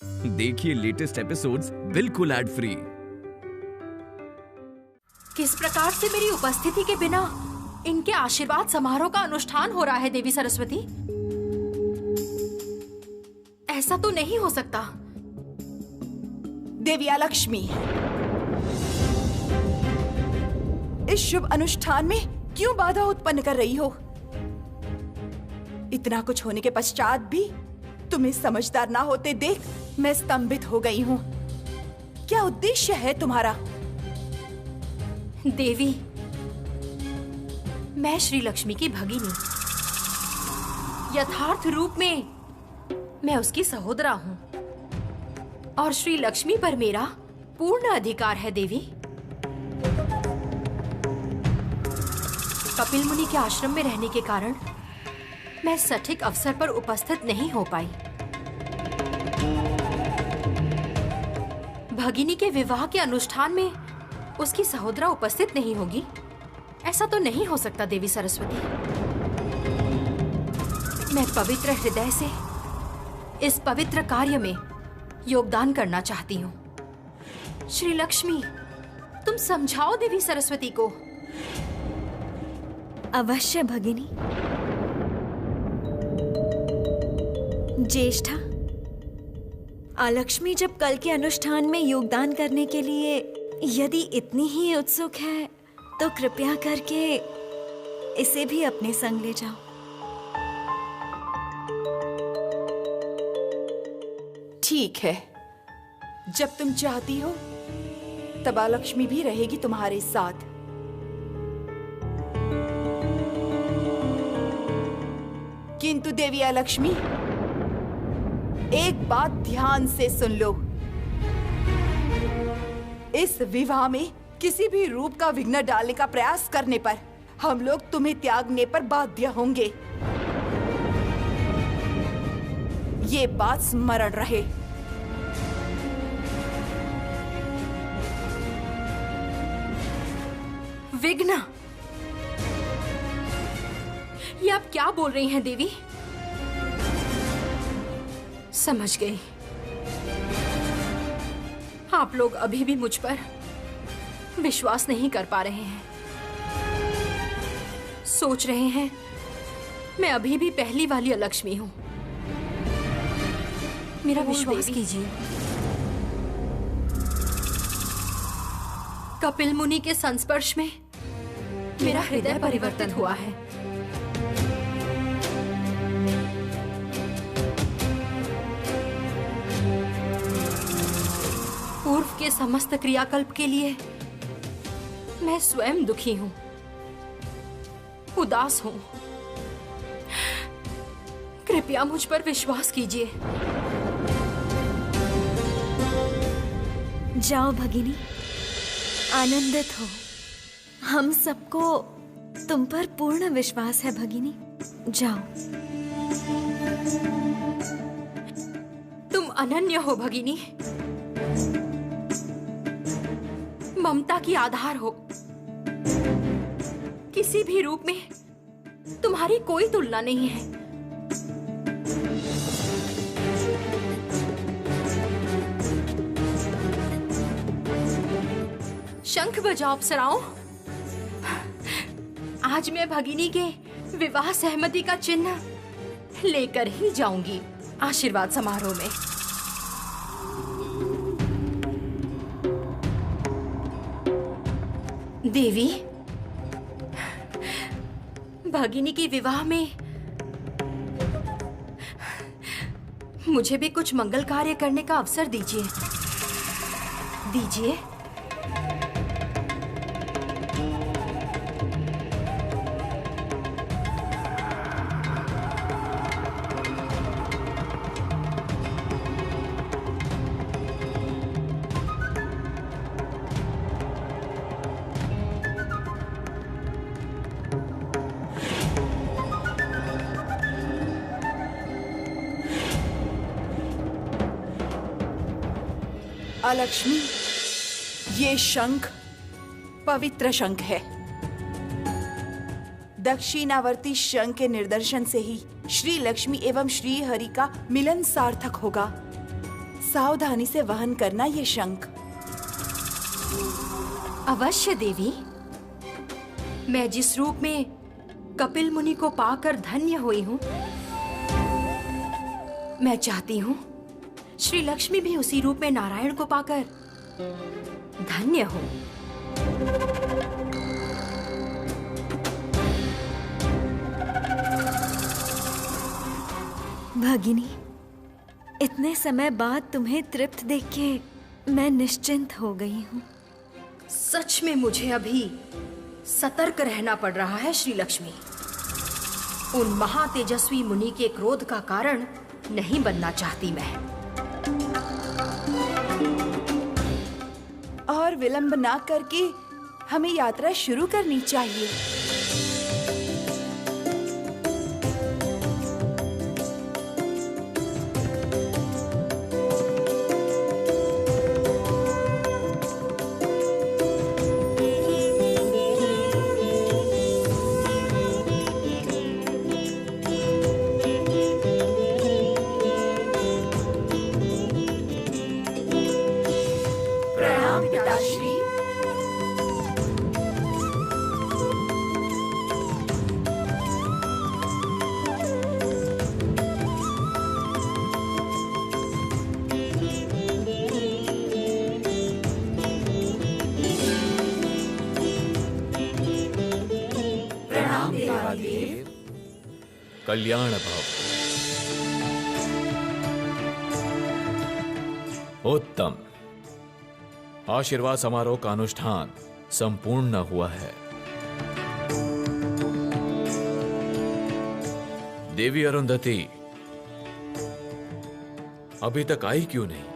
देखिए latest episodes बिल्कुल ad free. किस प्रकार से मेरी उपस्थिति के बिना इनके आशीर्वाद समारोह का अनुष्ठान हो रहा है देवी सरस्वती? ऐसा तो नहीं हो सकता। देविया लक्ष्मी, इस शुभ अनुष्ठान में क्यों बाधा उत्पन्न कर रही हो? इतना कुछ होने के पश्चात भी तुम्हें समझदार ना होते देख मैं स्तंभित हो गई हूँ। क्या उद्देश्य है तुम्हारा? देवी, मैं श्री लक्ष्मी की भगिनी, यथार्थ रूप में मैं उसकी सहोदरा हूँ और श्री लक्ष्मी पर मेरा पूर्ण अधिकार है। देवी, कपिल मुनि के आश्रम में रहने के कारण मैं सटीक अवसर पर उपस्थित नहीं हो पाई। भगिनी के विवाह के अनुष्ठान में उसकी सहोदरा उपस्थित नहीं होगी, ऐसा तो नहीं हो सकता। देवी सरस्वती, मैं पवित्र हृदय से इस पवित्र कार्य में योगदान करना चाहती हूँ। श्री लक्ष्मी, तुम समझाओ देवी सरस्वती को। अवश्य भगिनी। ज्येष्ठा, आलक्ष्मी जब कल के अनुष्ठान में योगदान करने के लिए यदि इतनी ही उत्सुक है तो कृपया करके इसे भी अपने संग ले जाओ। ठीक है, जब तुम चाहती हो तब आलक्ष्मी भी रहेगी तुम्हारे साथ। किंतु देविया लक्ष्मी, एक बात ध्यान से सुन लो। इस विवाह में किसी भी रूप का विघ्न डालने का प्रयास करने पर हम लोग तुम्हें त्यागने पर बाध्य होंगे। ये बात स्मरण रहे। विघ्न? ये आप क्या बोल रही हैं देवी? समझ गई, आप लोग अभी भी मुझ पर विश्वास नहीं कर पा रहे हैं। सोच रहे हैं मैं अभी भी पहली वाली अलक्ष्मी हूं। मेरा विश्वास कीजिए। कपिल मुनि के संस्पर्श में मेरा हृदय परिवर्तित हुआ है। पूर्व के समस्त क्रियाकल्प के लिए मैं स्वयं दुखी हूं, उदास हूं। कृपया मुझ पर विश्वास कीजिए। जाओ भगिनी, आनंदित हो। हम सबको तुम पर पूर्ण विश्वास है भगिनी। जाओ। तुम अनन्य हो भगिनी, ममता की आधार हो। किसी भी रूप में तुम्हारी कोई तुलना नहीं है। शंख बजाओ अप्सराओं। आज मैं भगिनी के विवाह सहमति का चिन्ह लेकर ही जाऊंगी आशीर्वाद समारोह में। देवी, भगिनी के विवाह में मुझे भी कुछ मंगल कार्य करने का अवसर दीजिए। दीजिए। अलक्ष्मी, ये शंख पवित्र शंख है। दक्षिणावर्ती शंख के निर्दर्शन से ही श्री लक्ष्मी एवं श्री हरि का मिलन सार्थक होगा। सावधानी से वहन करना ये शंख। अवश्य देवी। मैं जिस रूप में कपिल मुनि को पाकर धन्य हुई हूँ, मैं चाहती हूँ श्री लक्ष्मी भी उसी रूप में नारायण को पाकर धन्य हो। भगिनी, इतने समय बाद तुम्हें तृप्त देख के मैं निश्चिंत हो गई हूँ। सच में मुझे अभी सतर्क रहना पड़ रहा है श्री लक्ष्मी। उन महातेजस्वी मुनि के क्रोध का कारण नहीं बनना चाहती मैं। और विलंब ना करके हमें यात्रा शुरू करनी चाहिए। कल्याण भव। उत्तम। आशीर्वाद समारोह का अनुष्ठान संपूर्ण हुआ है। देवी अरुंधति अभी तक आई क्यों नहीं?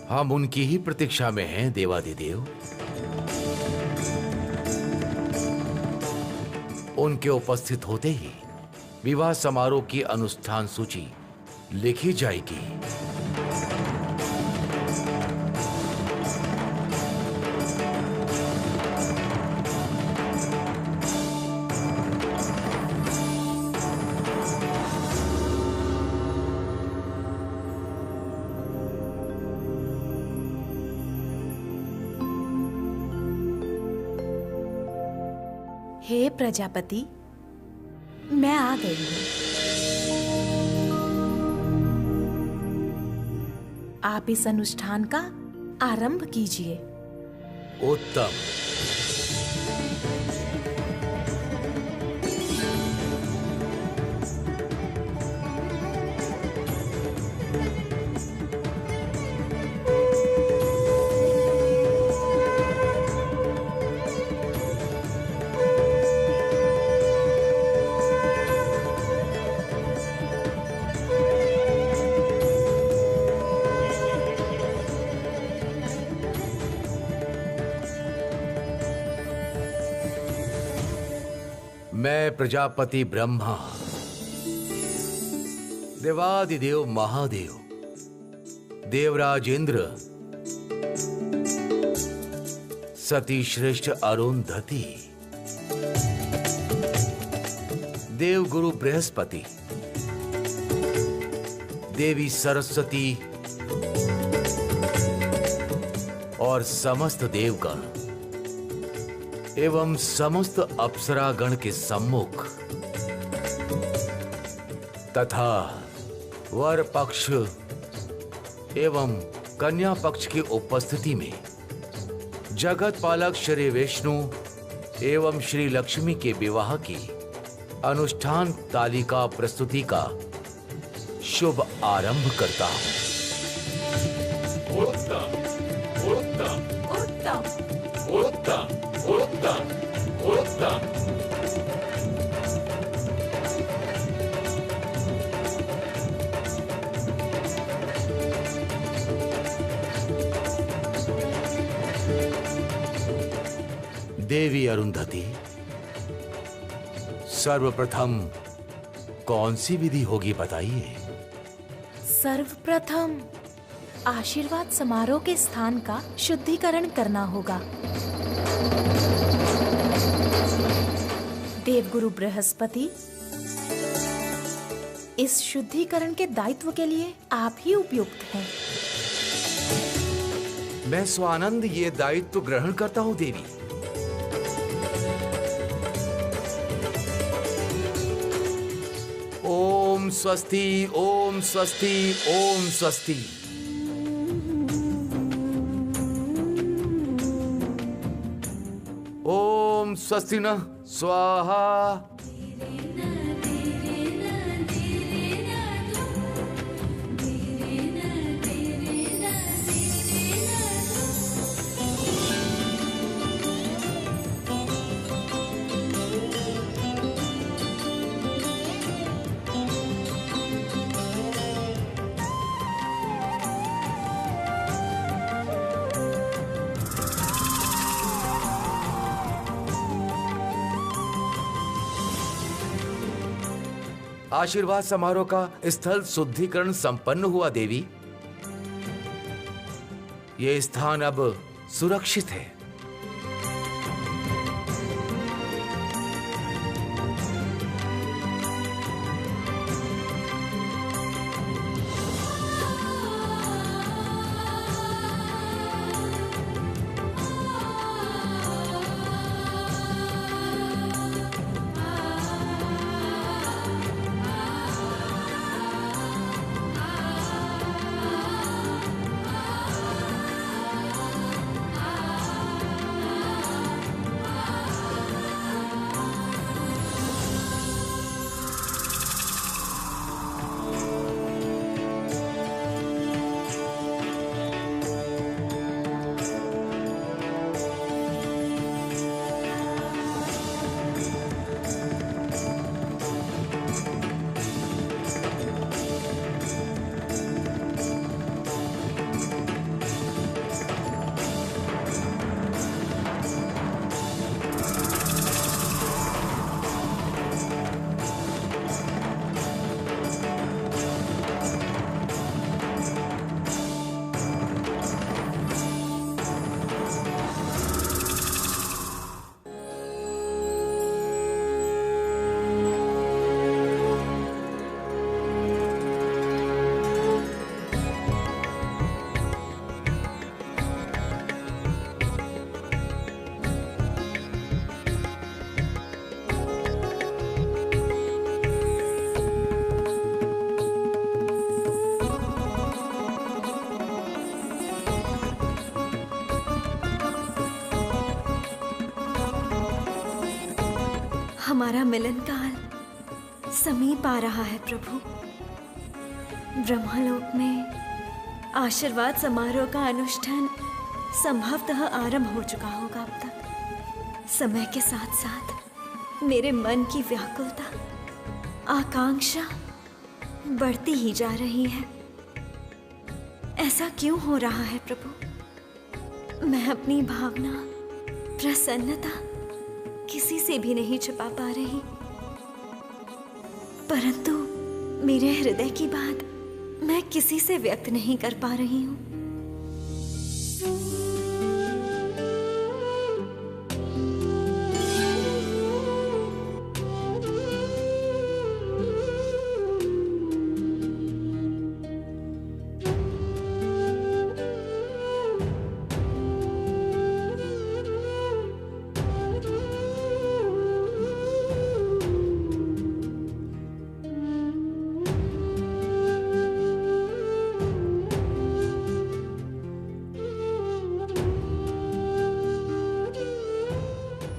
हम उनकी ही प्रतीक्षा में हैं देवादिदेव। उनके उपस्थित होते ही विवाह समारोह की अनुष्ठान सूची लिखी जाएगी। हे प्रजापति, मैं आ गई हूँ। आप इस अनुष्ठान का आरंभ कीजिए। उत्तम। मैं प्रजापति ब्रह्मा, देवादिदेव महादेव, देवराज इंद्र, सती श्रेष्ठ अरुंधति, देवगुरु बृहस्पति, देवी सरस्वती और समस्त देवगण एवं समस्त अप्सरागण के सम्मुख तथा वर पक्ष एवं कन्या पक्ष की उपस्थिति में जगत पालक श्री विष्णु एवं श्री लक्ष्मी के विवाह की अनुष्ठान तालिका प्रस्तुति का शुभ आरंभ करता हूं। उत्तम, उत्तम, उत्तम, उत्तम, उत्तम, उत्तम। देवी अरुंधति, सर्वप्रथम कौन सी विधि होगी बताइए। सर्वप्रथम आशीर्वाद समारोह के स्थान का शुद्धिकरण करना होगा। देवगुरु बृहस्पति, इस शुद्धिकरण के दायित्व के लिए आप ही उपयुक्त हैं। मैं स्वानंद ये दायित्व ग्रहण करता हूँ देवी। ओम स्वस्ति, ओम स्वस्ति, ओम स्वस्ति। ओम स्वस्ति न स्वाहा। आशीर्वाद समारोह का स्थल शुद्धिकरण संपन्न हुआ देवी। ये स्थान अब सुरक्षित है। हमारा मिलन काल समीप आ रहा है प्रभु। ब्रह्मलोक में आशीर्वाद समारोह का अनुष्ठान संभवतः आरंभ हो चुका होगा अब तक। समय के साथ साथ मेरे मन की व्याकुलता, आकांक्षा बढ़ती ही जा रही है। ऐसा क्यों हो रहा है प्रभु? मैं अपनी भावना, प्रसन्नता किसी से भी नहीं छिपा पा रही, परंतु मेरे हृदय की बात मैं किसी से व्यक्त नहीं कर पा रही हूँ।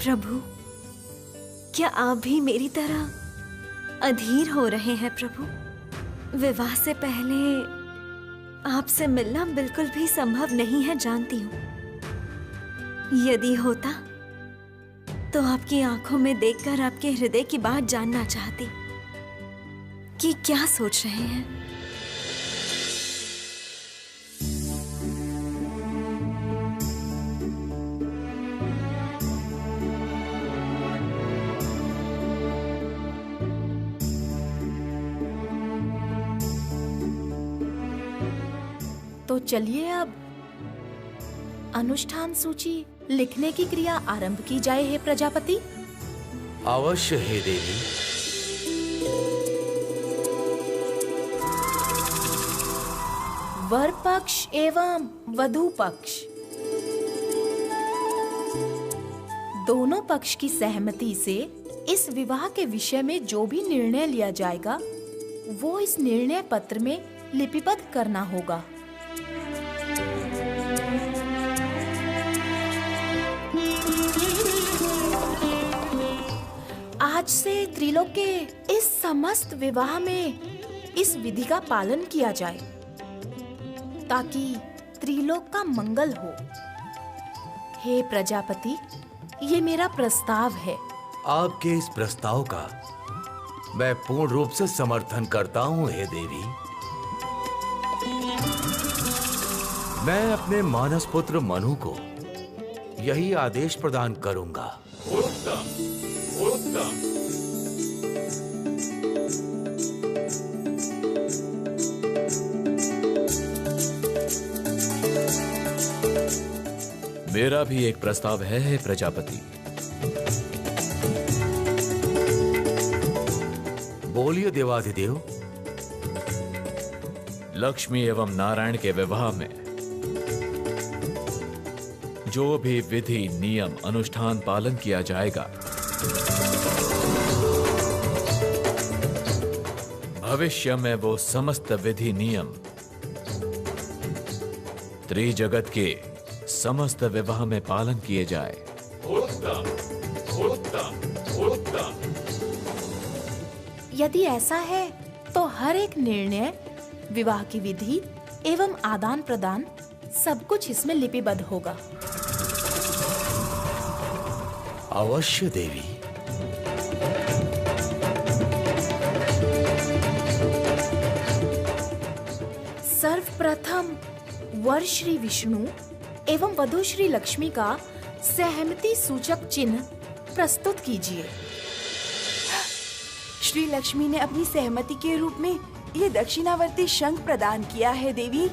प्रभु, क्या आप भी मेरी तरह अधीर हो रहे हैं प्रभु? विवाह से पहले आपसे मिलना बिल्कुल भी संभव नहीं है, जानती हूँ। यदि होता तो आपकी आंखों में देखकर आपके हृदय की बात जानना चाहती कि क्या सोच रहे हैं। तो चलिए अब अनुष्ठान सूची लिखने की क्रिया आरंभ की जाए। हे प्रजापति। अवश्य हे देवी। वर पक्ष एवं वधू पक्ष दोनों पक्ष की सहमति से इस विवाह के विषय में जो भी निर्णय लिया जाएगा वो इस निर्णय पत्र में लिपिबद्ध करना होगा। आज से त्रिलोक के इस समस्त विवाह में इस विधि का पालन किया जाए ताकि त्रिलोक का मंगल हो। हे प्रजापति, ये मेरा प्रस्ताव है। आपके इस प्रस्ताव का मैं पूर्ण रूप से समर्थन करता हूँ हे देवी। मैं अपने मानस पुत्र मनु को यही आदेश प्रदान करूंगा। उत्तम, उत्तम। मेरा भी एक प्रस्ताव है प्रजापति। बोलिए देवाधिदेव। लक्ष्मी एवं नारायण के विवाह में जो भी विधि नियम अनुष्ठान पालन किया जाएगा, भविष्य में वो समस्त विधि नियम त्रिजगत के समस्त विवाह में पालन किए जाए। उत्तम, उत्तम, उत्तम। यदि ऐसा है तो हर एक निर्णय, विवाह की विधि एवं आदान प्रदान सब कुछ इसमें लिपिबद्ध होगा। अवश्य देवी। सर्वप्रथम वर श्री विष्णु एवं वधू श्री लक्ष्मी का सहमति सूचक चिन्ह प्रस्तुत कीजिए। श्री लक्ष्मी ने अपनी सहमति के रूप में ये दक्षिणावर्ती शंख प्रदान किया है देवी।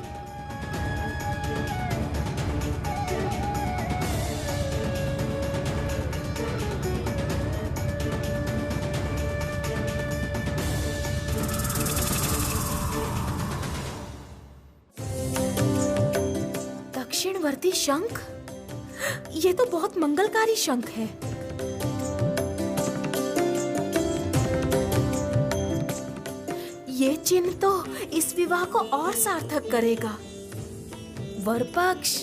दक्षिणवर्ती शंख, ये तो बहुत मंगलकारी शंख है। ये चिन्ह तो इस विवाह को और सार्थक करेगा। वर पक्ष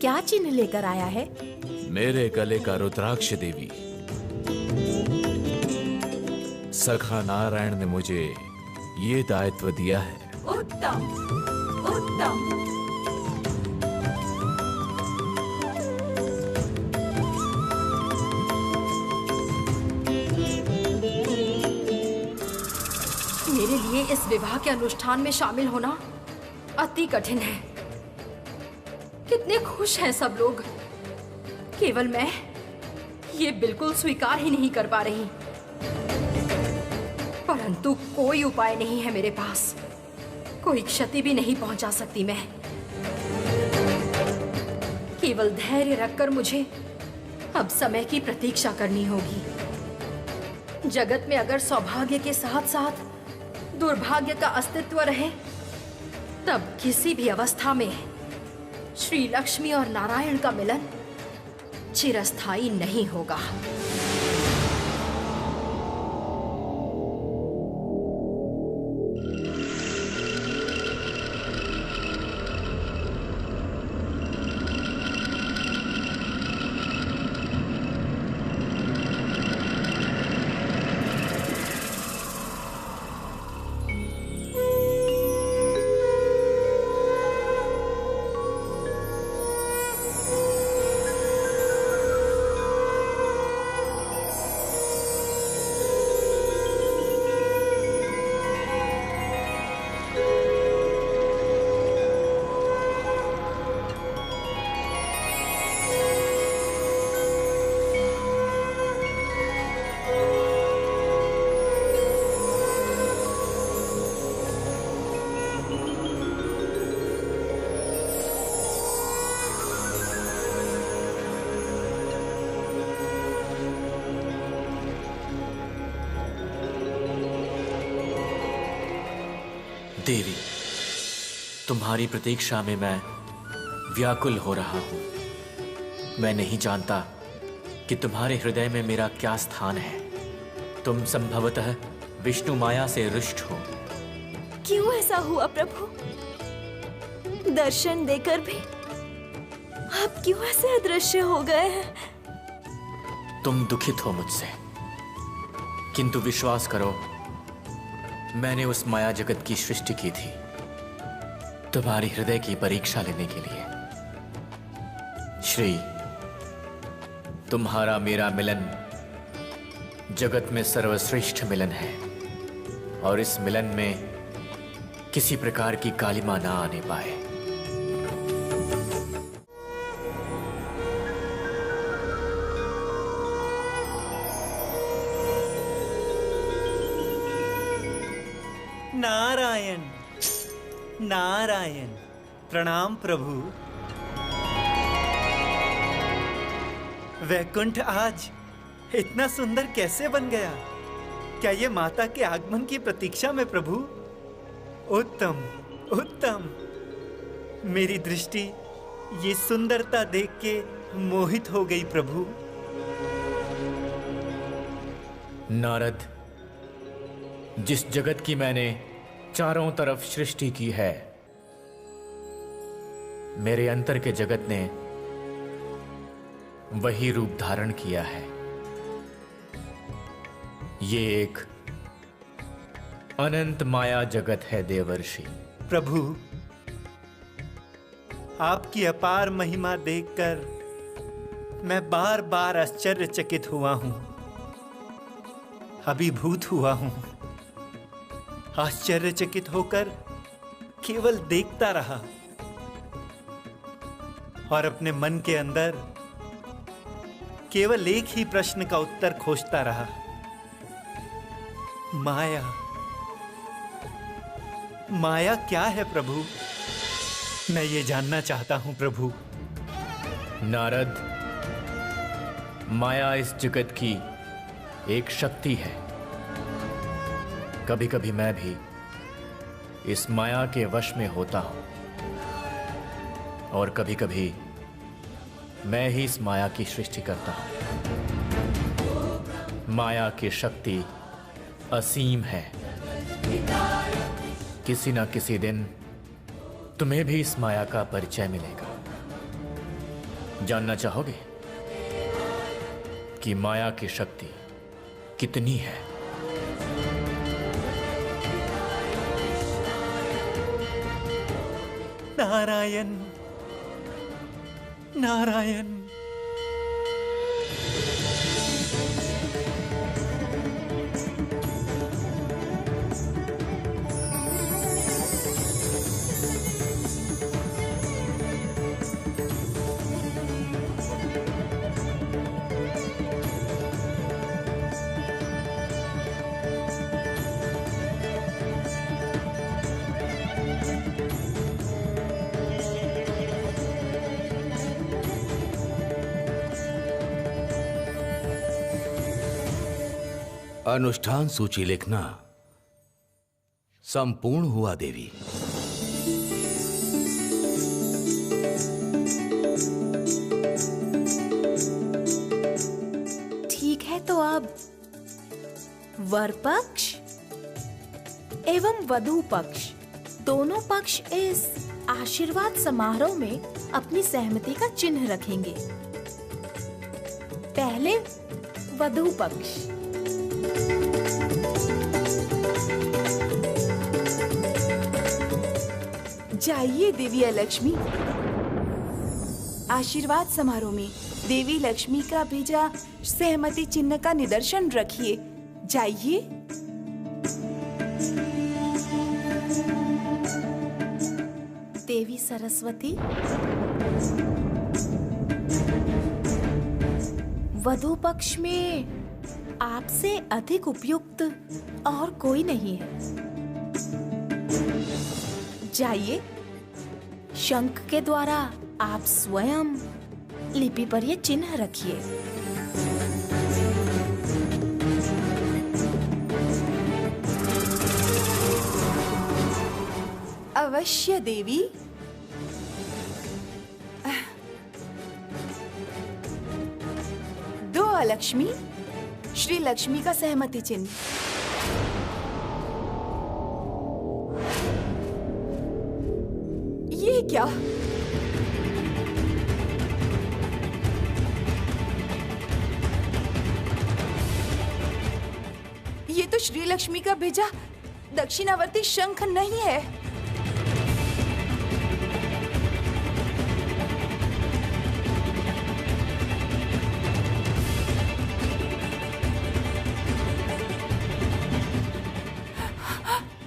क्या चिन्ह लेकर आया है? मेरे गले का रुद्राक्ष देवी। सखा नारायण ने मुझे ये दायित्व दिया है। उत्तम, उत्तम। मेरे लिए इस विवाह के अनुष्ठान में शामिल होना अति कठिन है। कितने खुश हैं सब लोग, केवल मैं ये बिल्कुल स्वीकार ही नहीं कर पा रही। परंतु कोई उपाय नहीं है मेरे पास, कोई क्षति भी नहीं पहुंचा सकती मैं। केवल धैर्य रखकर मुझे अब समय की प्रतीक्षा करनी होगी। जगत में अगर सौभाग्य के साथ साथ दुर्भाग्य का अस्तित्व रहे, तब किसी भी अवस्था में श्री लक्ष्मी और नारायण का मिलन चिरस्थायी नहीं होगा। देवी, तुम्हारी प्रतीक्षा में मैं व्याकुल हो रहा हूं। मैं नहीं जानता कि तुम्हारे हृदय में मेरा क्या स्थान है। तुम संभवतः विष्णु माया से रुष्ट हो। क्यों ऐसा हुआ प्रभु? दर्शन देकर भी आप क्यों ऐसे अदृश्य हो गए हैं? तुम दुखित हो मुझसे, किंतु विश्वास करो, मैंने उस माया जगत की सृष्टि की थी तुम्हारी हृदय की परीक्षा लेने के लिए। श्री, तुम्हारा मेरा मिलन जगत में सर्वश्रेष्ठ मिलन है, और इस मिलन में किसी प्रकार की कालिमा ना आने पाए। नारायण नारायण, प्रणाम प्रभु। वैकुंठ आज इतना सुंदर कैसे बन गया? क्या ये माता के आगमन की प्रतीक्षा में प्रभु? उत्तम उत्तम। मेरी दृष्टि ये सुंदरता देख के मोहित हो गई प्रभु। नारद, जिस जगत की मैंने चारों तरफ सृष्टि की है, मेरे अंतर के जगत ने वही रूप धारण किया है। ये एक अनंत माया जगत है देवर्षि। प्रभु, आपकी अपार महिमा देखकर मैं बार बार आश्चर्यचकित हुआ हूं, अभिभूत हुआ हूं। आश्चर्यचकित होकर केवल देखता रहा और अपने मन के अंदर केवल एक ही प्रश्न का उत्तर खोजता रहा। माया, माया क्या है प्रभु? मैं ये जानना चाहता हूं प्रभु। नारद, माया इस जगत की एक शक्ति है। कभी कभी मैं भी इस माया के वश में होता हूं, और कभी कभी मैं ही इस माया की सृष्टि करता हूं। माया की शक्ति असीम है। किसी ना किसी दिन तुम्हें भी इस माया का परिचय मिलेगा। जानना चाहोगे कि माया की शक्ति कितनी है? नारायण नारायण। अनुष्ठान सूची लिखना संपूर्ण हुआ देवी। ठीक है, तो अब वर पक्ष एवं वधू पक्ष दोनों पक्ष इस आशीर्वाद समारोह में अपनी सहमति का चिन्ह रखेंगे। पहले वधू पक्ष। जाइए देवी लक्ष्मी, आशीर्वाद समारोह में देवी लक्ष्मी का भेजा सहमति चिन्ह का निदर्शन रखिए। जाइए। देवी सरस्वती, वधू पक्ष में आपसे अधिक उपयुक्त और कोई नहीं है। जाइए, शंख के द्वारा आप स्वयं लिपि पर ये चिन्ह रखिए। अवश्य देवी। दो अलक्ष्मी, श्री लक्ष्मी का सहमति चिन्ह। ये क्या? ये तो श्री लक्ष्मी का भेजा दक्षिणावर्ती शंख नहीं है।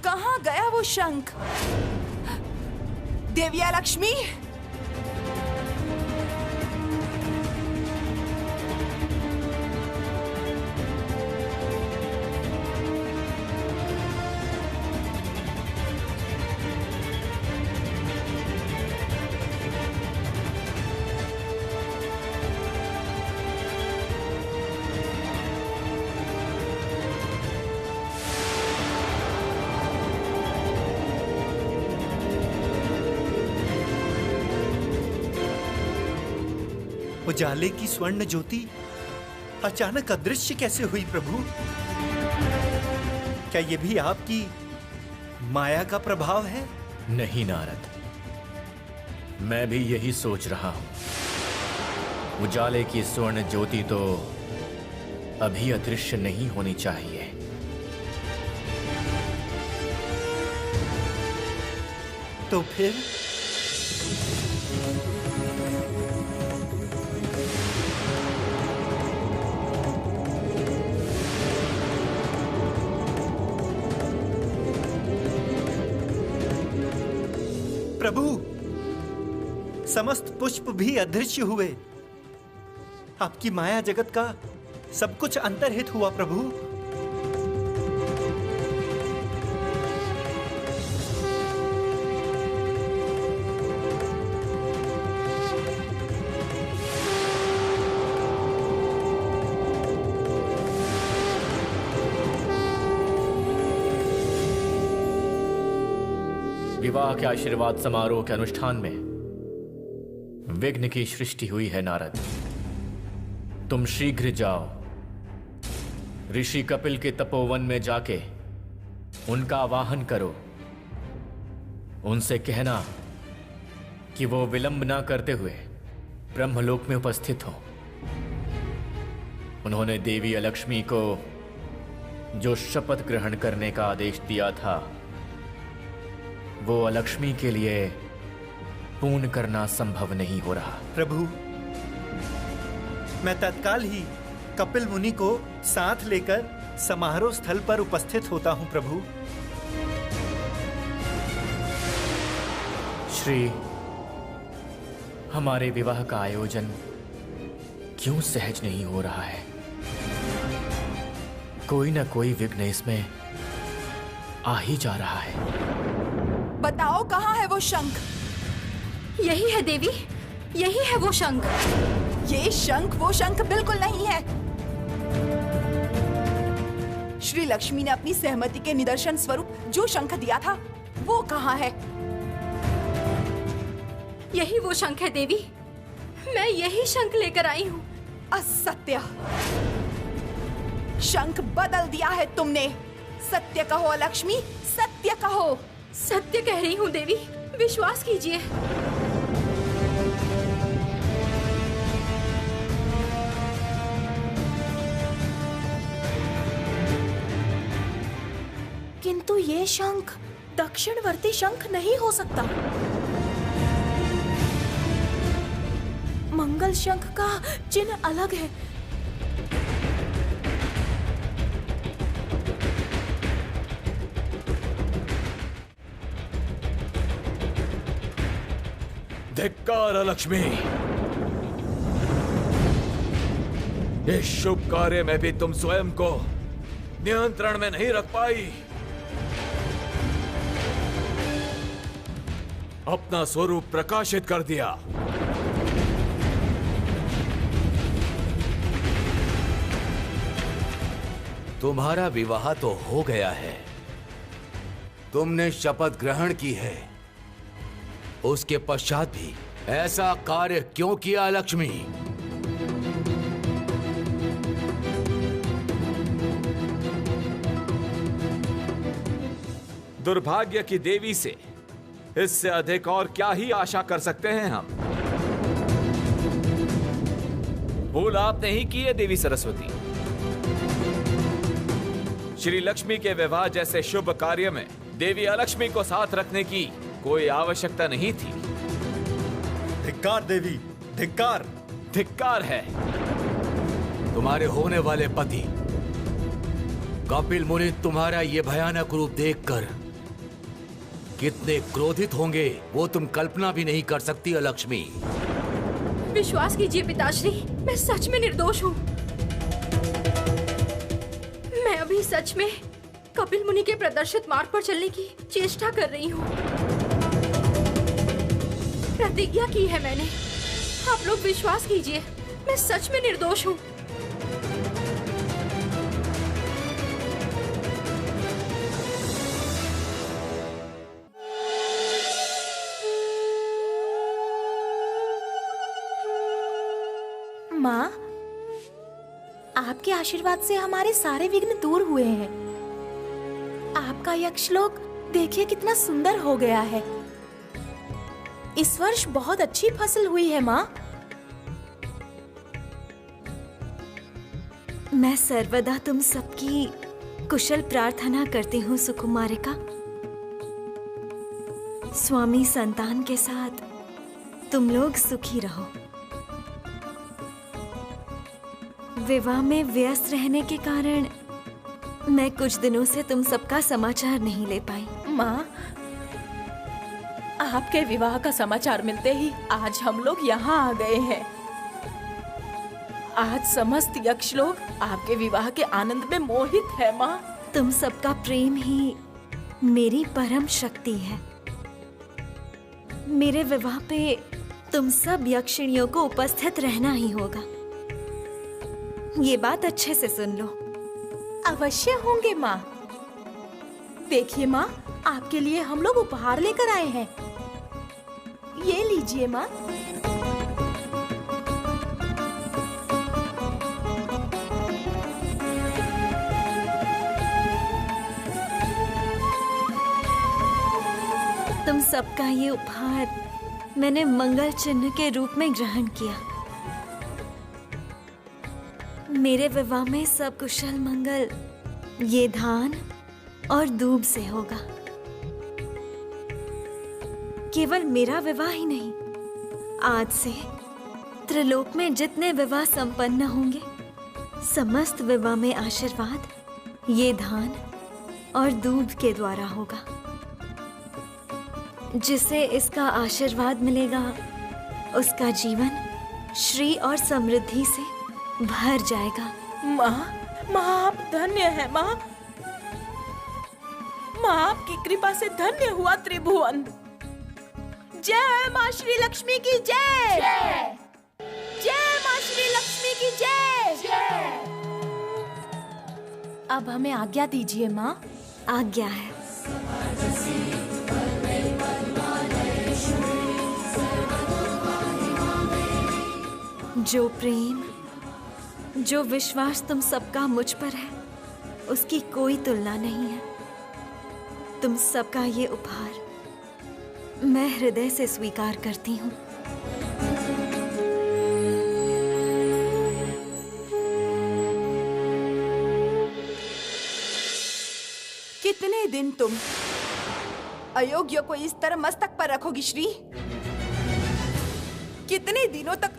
कहाँ गया वो शंख? देविया लक्ष्मी, उजाले की स्वर्ण ज्योति अचानक अदृश्य कैसे हुई प्रभु? क्या ये भी आपकी माया का प्रभाव है? नहीं नारद, मैं भी यही सोच रहा हूं। उजाले की स्वर्ण ज्योति तो अभी अदृश्य नहीं होनी चाहिए। तो फिर प्रभु, समस्त पुष्प भी अदृश्य हुए। आपकी माया जगत का सब कुछ अंतर्हित हुआ प्रभु। विवाह के आशीर्वाद समारोह के अनुष्ठान में विघ्न की सृष्टि हुई है नारद। तुम शीघ्र जाओ, ऋषि कपिल के तपोवन में जाके उनका आवाहन करो। उनसे कहना कि वो विलंब ना करते हुए ब्रह्मलोक में उपस्थित हो। उन्होंने देवी अलक्ष्मी को जो शपथ ग्रहण करने का आदेश दिया था, वो अलक्ष्मी के लिए पूर्ण करना संभव नहीं हो रहा। प्रभु, मैं तत्काल ही कपिल मुनि को साथ लेकर समारोह स्थल पर उपस्थित होता हूं प्रभु। श्री, हमारे विवाह का आयोजन क्यों सहज नहीं हो रहा है? कोई ना कोई विघ्न इसमें आ ही जा रहा है। बताओ कहाँ है वो शंख? यही है देवी, यही है वो शंख। ये शंख वो शंख बिल्कुल नहीं है। श्री लक्ष्मी ने अपनी सहमति के निदर्शन स्वरूप जो शंख दिया था, वो कहाँ है? यही वो शंख है देवी, मैं यही शंख लेकर आई हूँ। असत्य! शंख बदल दिया है तुमने। सत्य कहो लक्ष्मी, सत्य कहो। सत्य कह रही हूँ देवी, विश्वास कीजिए। किंतु ये शंख दक्षिणवर्ती शंख नहीं हो सकता। मंगल शंख का चिन्ह अलग है। धिक्कार लक्ष्मी, इस शुभ कार्य में भी तुम स्वयं को नियंत्रण में नहीं रख पाई। अपना स्वरूप प्रकाशित कर दिया। तुम्हारा विवाह तो हो गया है, तुमने शपथ ग्रहण की है, उसके पश्चात भी ऐसा कार्य क्यों किया लक्ष्मी? दुर्भाग्य की देवी से इससे अधिक और क्या ही आशा कर सकते हैं हम। भूल आपने ही की है देवी सरस्वती। श्री लक्ष्मी के विवाह जैसे शुभ कार्य में देवी अलक्ष्मी को साथ रखने की कोई आवश्यकता नहीं थी। धिक्कार देवी, धिक्कार। धिक्कार है। तुम्हारे होने वाले पति कपिल मुनि तुम्हारा ये भयानक रूप देखकर कितने क्रोधित होंगे वो तुम कल्पना भी नहीं कर सकती अलक्ष्मी। विश्वास कीजिए पिताश्री, मैं सच में निर्दोष हूँ। मैं अभी सच में कपिल मुनि के प्रदर्शित मार्ग पर चलने की चेष्टा कर रही हूँ। प्रतिज्ञा की है मैंने। आप लोग विश्वास कीजिए, मैं सच में निर्दोष हूँ। माँ, आपके आशीर्वाद से हमारे सारे विघ्न दूर हुए हैं। आपका यक्षलोक देखिए कितना सुंदर हो गया है। इस वर्ष बहुत अच्छी फसल हुई है माँ। मैं सर्वदा तुम सबकी कुशल प्रार्थना करती हूँ सुकुमारिका। स्वामी संतान के साथ तुम लोग सुखी रहो। विवाह में व्यस्त रहने के कारण मैं कुछ दिनों से तुम सबका समाचार नहीं ले पाई। माँ, आपके विवाह का समाचार मिलते ही आज हम लोग यहाँ आ गए हैं। आज समस्त यक्ष लोग आपके विवाह के आनंद में मोहित है माँ। तुम सबका प्रेम ही मेरी परम शक्ति है। मेरे विवाह पे तुम सब यक्षिणियों को उपस्थित रहना ही होगा। ये बात अच्छे से सुन लो। अवश्य होंगे माँ। देखिए माँ, आपके लिए हम लोग उपहार लेकर आए हैं। ये लीजिए माँ। तुम सबका ये उपहार मैंने मंगल चिन्ह के रूप में ग्रहण किया। मेरे विवाह में सब कुशल मंगल ये धान और दूब से होगा। केवल मेरा विवाह ही नहीं, आज से त्रिलोक में जितने विवाह संपन्न होंगे, समस्त विवाह में आशीर्वाद ये धान और दूब के द्वारा होगा। जिसे इसका आशीर्वाद मिलेगा, उसका जीवन श्री और समृद्धि से भर जाएगा। माँ, आप धन्य है माँ। माँ, आपकी कृपा से धन्य हुआ त्रिभुवन। जय माँ श्री लक्ष्मी की जय। जय माँ श्री लक्ष्मी की जय। अब हमें आज्ञा दीजिए माँ। आज्ञा है। जो प्रेम, जो विश्वास तुम सबका मुझ पर है, उसकी कोई तुलना नहीं है। तुम सबका ये उपहार मैं हृदय से स्वीकार करती हूँ। कितने दिन तुम अयोग्य को इस तरह मस्तक पर रखोगी श्री? कितने दिनों तक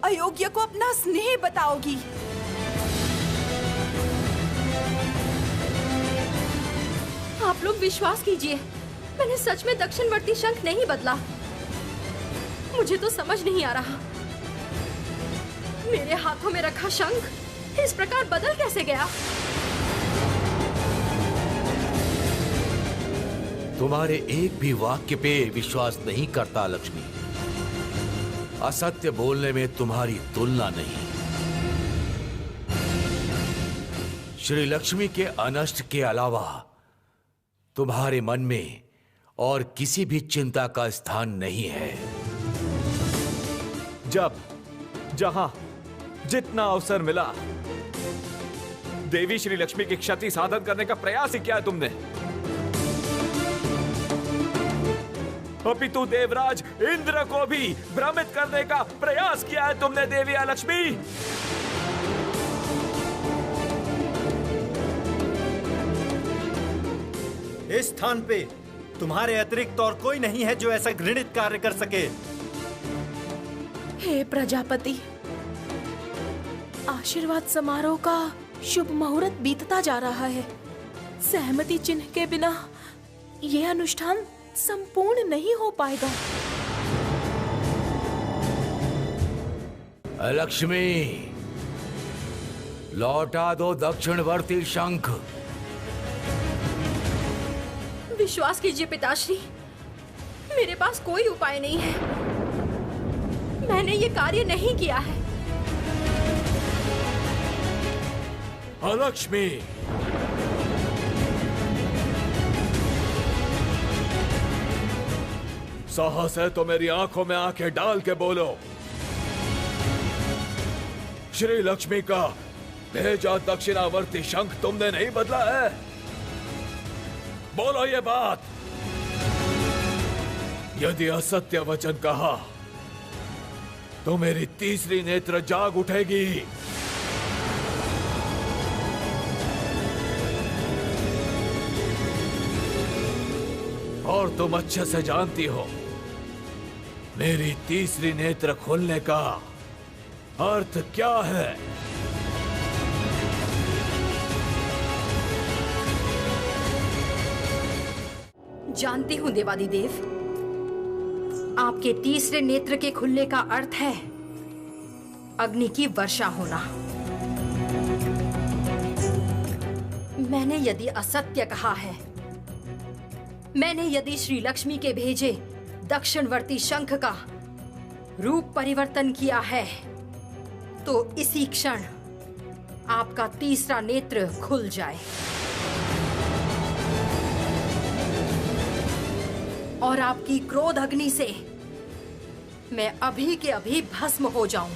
अयोग्य को अपना स्नेह बताओगी? आप लोग विश्वास कीजिए, मैंने सच में दक्षिणवर्ती शंख नहीं बदला। मुझे तो समझ नहीं आ रहा, मेरे हाथों में रखा शंख इस प्रकार बदल कैसे गया? तुम्हारे एक भी वाक्य पे विश्वास नहीं करता लक्ष्मी। असत्य बोलने में तुम्हारी तुलना नहीं। श्री लक्ष्मी के अनष्ट के अलावा तुम्हारे मन में और किसी भी चिंता का स्थान नहीं है। जब जहां जितना अवसर मिला देवी श्री लक्ष्मी की क्षति साधन करने का प्रयास ही किया है तुमने। अपितु देवराज इंद्र को भी भ्रमित करने का प्रयास किया है तुमने देवी लक्ष्मी। इस स्थान पे तुम्हारे अतिरिक्त और कोई नहीं है जो ऐसा घृणित कार्य कर सके। हे प्रजापति, आशीर्वाद समारोह का शुभ मुहूर्त बीतता जा रहा है। सहमति चिन्ह के बिना यह अनुष्ठान संपूर्ण नहीं हो पाएगा। लक्ष्मी, लौटा दो दक्षिणवर्ती शंख। विश्वास कीजिए पिताश्री, मेरे पास कोई उपाय नहीं है। मैंने ये कार्य नहीं किया है। लक्ष्मी, साहस है तो मेरी आंखों में आंखें डाल के बोलो। श्री लक्ष्मी का भेजा दक्षिणावर्ती शंख तुमने नहीं बदला है? बोलो ये बात। यदि असत्य वचन कहा तो मेरी तीसरी नेत्र जाग उठेगी। और तुम अच्छे से जानती हो मेरी तीसरी नेत्र खोलने का अर्थ क्या है। जानती हूं देवादिदेव, आपके तीसरे नेत्र के खुलने का अर्थ है अग्नि की वर्षा होना। मैंने यदि असत्य कहा है, मैंने यदि श्री लक्ष्मी के भेजे दक्षिणवर्ती शंख का रूप परिवर्तन किया है, तो इसी क्षण आपका तीसरा नेत्र खुल जाए और आपकी क्रोध अग्नि से मैं अभी के अभी भस्म हो जाऊं।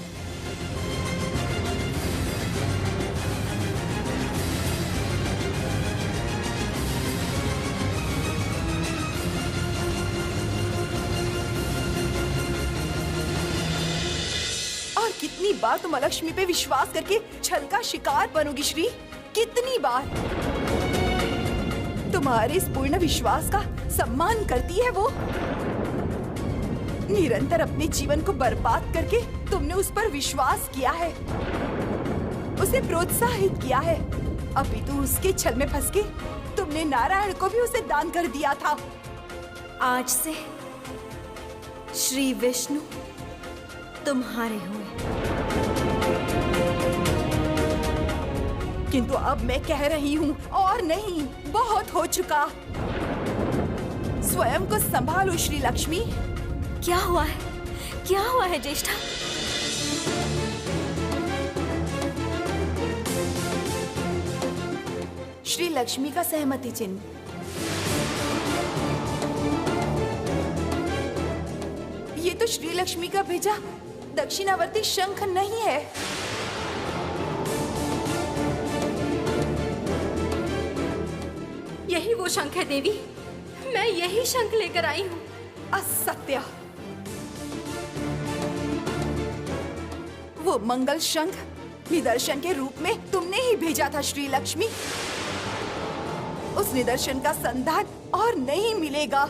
और कितनी बार तुम लक्ष्मी पे विश्वास करके छल का शिकार बनोगी श्री? कितनी बार? तुम्हारे इस पूर्ण विश्वास का सम्मान करती है वो। निरंतर अपने जीवन को बर्बाद करके तुमने उस पर विश्वास किया है, उसे प्रोत्साहित किया है। अपितु उसके छल में फंस के तुमने नारायण को भी उसे दान कर दिया था। आज से श्री विष्णु तुम्हारे हुए। किंतु अब मैं कह रही हूँ, और नहीं, बहुत हो चुका। स्वयं को संभालो श्री लक्ष्मी। क्या हुआ है? क्या हुआ है ज्येष्ठा? श्री लक्ष्मी का सहमति चिन्ह। ये तो श्री लक्ष्मी का भेजा दक्षिणावर्ती शंख नहीं है। यही वो शंख है देवी, मैं यही शंख लेकर आई हूँ। असत्य! वो मंगल शंख निदर्शन के रूप में तुमने ही भेजा था श्री लक्ष्मी। उस निदर्शन का संधान और नहीं मिलेगा।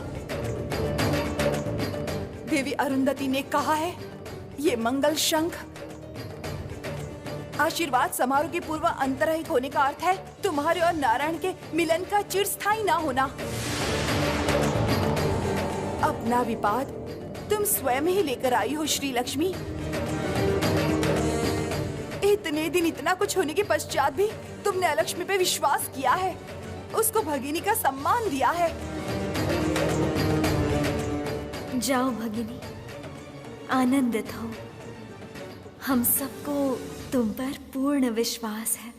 देवी अरुंधति ने कहा है, ये मंगल शंख आशीर्वाद समारोह के पूर्व अंतरहित होने का अर्थ है तुम्हारे और नारायण के मिलन का चिरस्थायी ना होना। अपना विपाद तुम स्वयं ही लेकर आई हो श्री लक्ष्मी। इतने दिन इतना कुछ होने के पश्चात भी तुमने लक्ष्मी पे विश्वास किया है, उसको भगिनी का सम्मान दिया है। जाओ भगिनी, आनंदित हो। हम सबको तुम पर पूर्ण विश्वास है।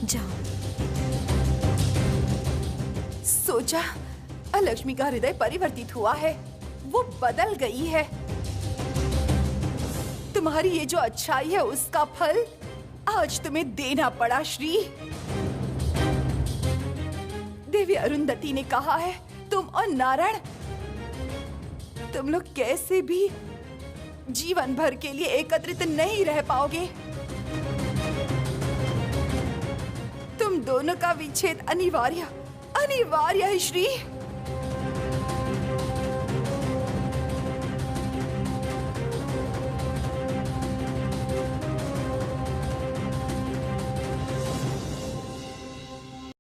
जाओ। सोचा लक्ष्मी का हृदय परिवर्तित हुआ है, वो बदल गई है। तुम्हारी ये जो अच्छाई है उसका फल आज तुम्हें देना पड़ा श्री। देवी अरुंधति ने कहा है तुम और नारायण, तुम लोग कैसे भी जीवन भर के लिए एकत्रित नहीं रह पाओगे। तुम दोनों का विच्छेद अनिवार्य है श्री।